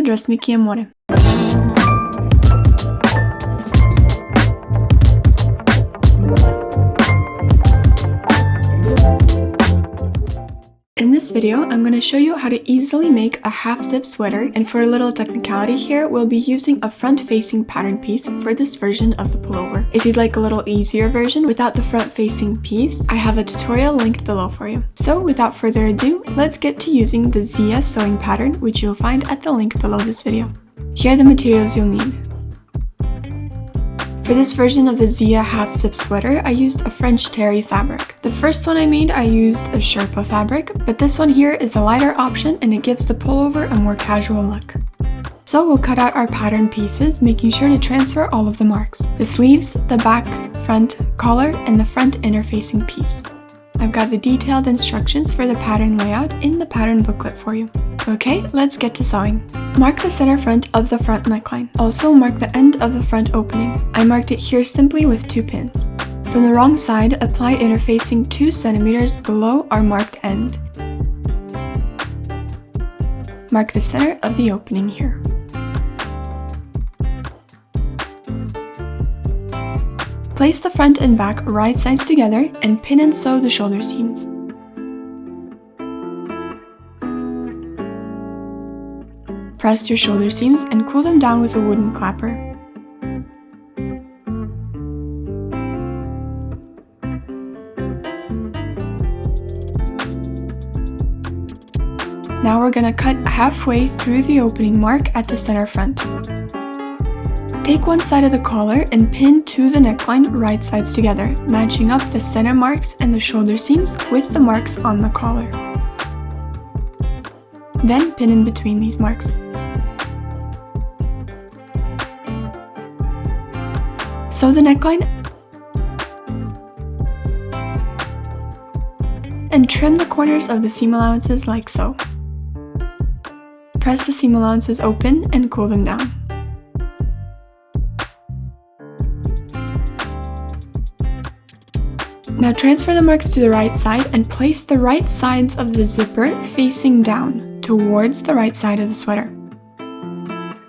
Dressmaking Amore. In this video, I'm going to show you how to easily make a half-zip sweater, and for a little technicality here, we'll be using a front-facing pattern piece for this version of the pullover. If you'd like a little easier version without the front-facing piece, I have a tutorial linked below for you. So without further ado, let's get to using the ZIA sewing pattern, which you'll find at the link below this video. Here are the materials you'll need. For this version of the ZIA half-zip sweater, I used a French terry fabric. The first one I made, I used a Sherpa fabric, but this one here is a lighter option and it gives the pullover a more casual look. So we'll cut out our pattern pieces, making sure to transfer all of the marks. The sleeves, the back, front, collar, and the front inner-facing piece. I've got the detailed instructions for the pattern layout in the pattern booklet for you. Okay, let's get to sewing. Mark the center front of the front neckline. Also mark the end of the front opening. I marked it here simply with 2 pins. From the wrong side, apply interfacing 2 centimeters below our marked end. Mark the center of the opening here. Place the front and back right sides together and pin and sew the shoulder seams. Press your shoulder seams and cool them down with a wooden clapper. Now we're gonna cut halfway through the opening mark at the center front. Take one side of the collar and pin to the neckline right sides together, matching up the center marks and the shoulder seams with the marks on the collar. Then pin in between these marks. Sew the neckline and trim the corners of the seam allowances like so. Press the seam allowances open and cool them down. Now transfer the marks to the right side and place the right sides of the zipper facing down towards the right side of the sweater.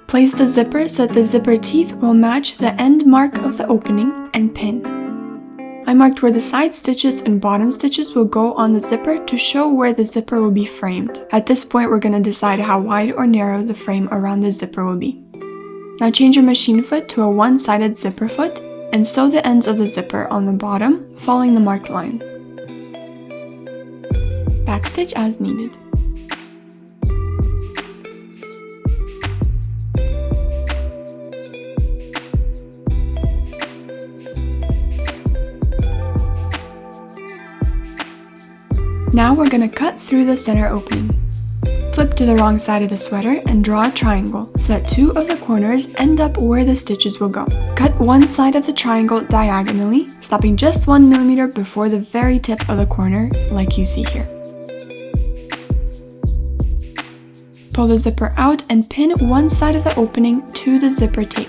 Place the zipper so that the zipper teeth will match the end mark of the opening and pin. I marked where the side stitches and bottom stitches will go on the zipper to show where the zipper will be framed. At this point, we're going to decide how wide or narrow the frame around the zipper will be. Now change your machine foot to a one-sided zipper foot and sew the ends of the zipper on the bottom, following the marked line. Backstitch as needed. Now we're going to cut through the center opening. Flip to the wrong side of the sweater and draw a triangle so that 2 of the corners end up where the stitches will go. Cut one side of the triangle diagonally, stopping just 1 millimeter before the very tip of the corner, like you see here. Pull the zipper out and pin one side of the opening to the zipper tape.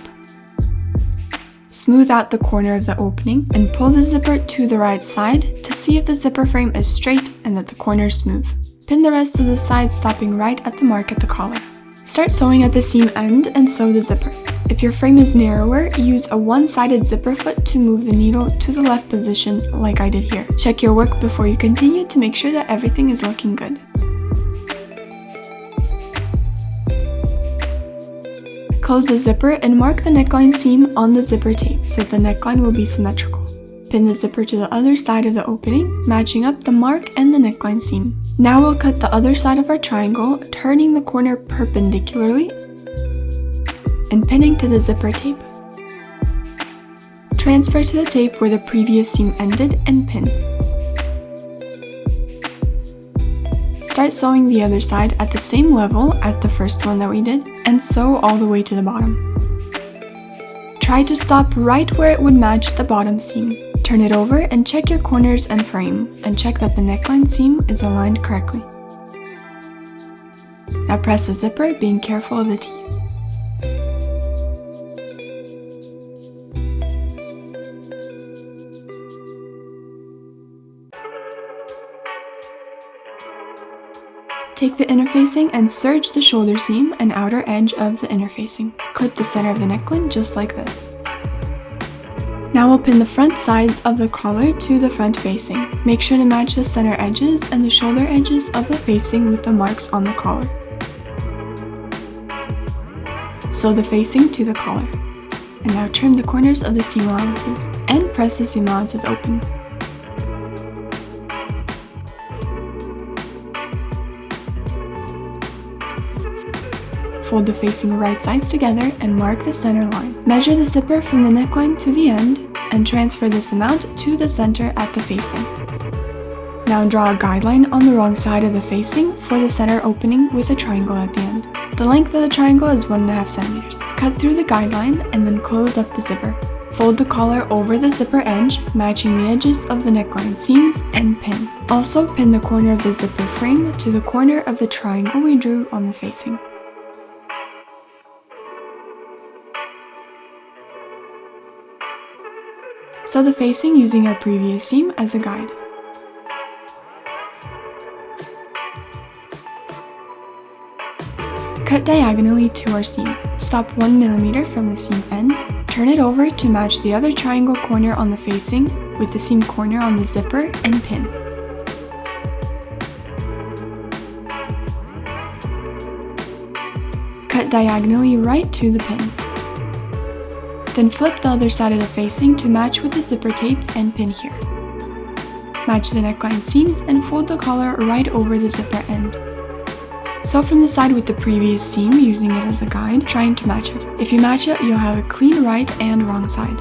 Smooth out the corner of the opening and pull the zipper to the right side to see if the zipper frame is straight and that the corner is smooth. Pin the rest of the sides, stopping right at the mark at the collar. Start sewing at the seam end and sew the zipper. If your frame is narrower, use a one-sided zipper foot to move the needle to the left position like I did here. Check your work before you continue to make sure that everything is looking good. Close the zipper and mark the neckline seam on the zipper tape so that the neckline will be symmetrical. Pin the zipper to the other side of the opening, matching up the mark and the neckline seam. Now we'll cut the other side of our triangle, turning the corner perpendicularly and pinning to the zipper tape. Transfer to the tape where the previous seam ended and pin. Start sewing the other side at the same level as the first one that we did and sew all the way to the bottom. Try to stop right where it would match the bottom seam. Turn it over and check your corners and frame, and check that the neckline seam is aligned correctly. Now press the zipper, being careful of the teeth. Take the interfacing and serge the shoulder seam and outer edge of the interfacing. Clip the center of the neckline just like this. Now we'll pin the front sides of the collar to the front facing. Make sure to match the center edges and the shoulder edges of the facing with the marks on the collar. Sew the facing to the collar. And now trim the corners of the seam allowances and press the seam allowances open. Fold the facing right sides together and mark the center line. Measure the zipper from the neckline to the end and transfer this amount to the center at the facing. Now draw a guideline on the wrong side of the facing for the center opening with a triangle at the end. The length of the triangle is 1.5 centimeters. Cut through the guideline and then close up the zipper. Fold the collar over the zipper edge, matching the edges of the neckline seams, and pin. Also pin the corner of the zipper frame to the corner of the triangle we drew on the facing. Sew the facing using our previous seam as a guide. Cut diagonally to our seam. Stop 1 millimeter from the seam end. Turn it over to match the other triangle corner on the facing with the seam corner on the zipper and pin. Cut diagonally right to the pin. Then flip the other side of the facing to match with the zipper tape and pin here. Match the neckline seams and fold the collar right over the zipper end. Sew from the side with the previous seam using it as a guide, trying to match it. If you match it, you'll have a clean right and wrong side.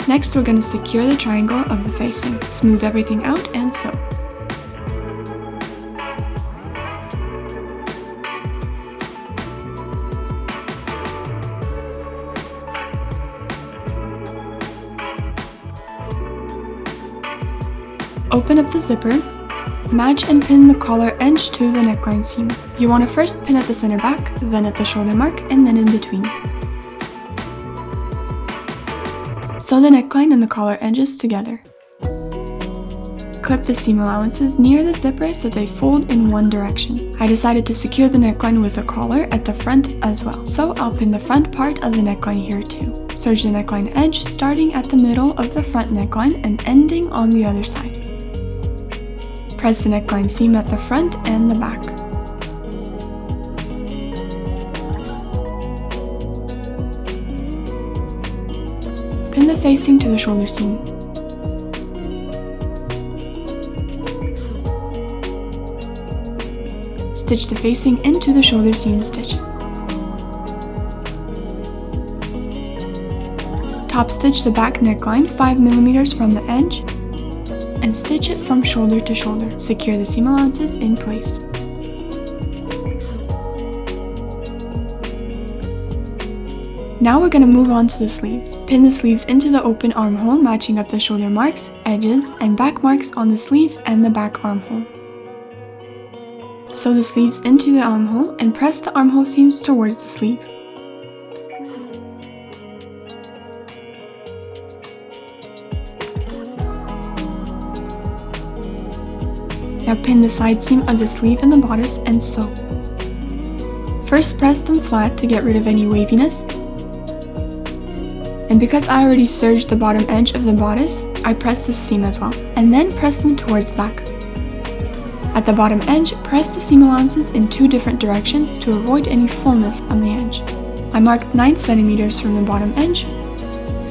Next, we're going to secure the triangle of the facing. Smooth everything out and sew. Open up the zipper, match and pin the collar edge to the neckline seam. You want to first pin at the center back, then at the shoulder mark, and then in between. Sew the neckline and the collar edges together. Clip the seam allowances near the zipper so they fold in one direction. I decided to secure the neckline with a collar at the front as well, so I'll pin the front part of the neckline here too. Serge the neckline edge starting at the middle of the front neckline and ending on the other side. Press the neckline seam at the front and the back. Pin the facing to the shoulder seam. Stitch the facing into the shoulder seam stitch. Top stitch the back neckline 5 millimeters from the edge and stitch it from shoulder to shoulder. Secure the seam allowances in place. Now we're going to move on to the sleeves. Pin the sleeves into the open armhole, matching up the shoulder marks, edges, and back marks on the sleeve and the back armhole. Sew the sleeves into the armhole and press the armhole seams towards the sleeve. Now pin the side seam of the sleeve and the bodice and sew. First press them flat to get rid of any waviness. And because I already serged the bottom edge of the bodice, I press this seam as well. And then press them towards the back. At the bottom edge, press the seam allowances in 2 different directions to avoid any fullness on the edge. I marked 9 centimeters from the bottom edge,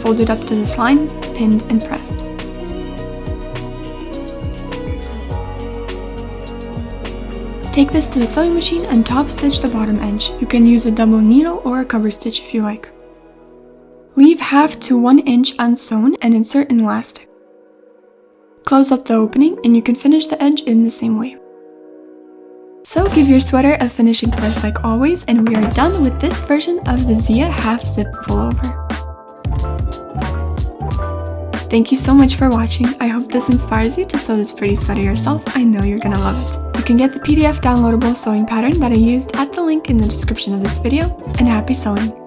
folded up to this line, pinned and pressed. Take this to the sewing machine and top stitch the bottom edge. You can use a double needle or a cover stitch if you like. Leave half to 1 inch unsewn and insert an elastic. Close up the opening and you can finish the edge in the same way. So give your sweater a finishing press like always, and we are done with this version of the ZIA half zip pullover. Thank you so much for watching. I hope this inspires you to sew this pretty sweater yourself. I know you're gonna love it. You can get the PDF downloadable sewing pattern that I used at the link in the description of this video, and happy sewing!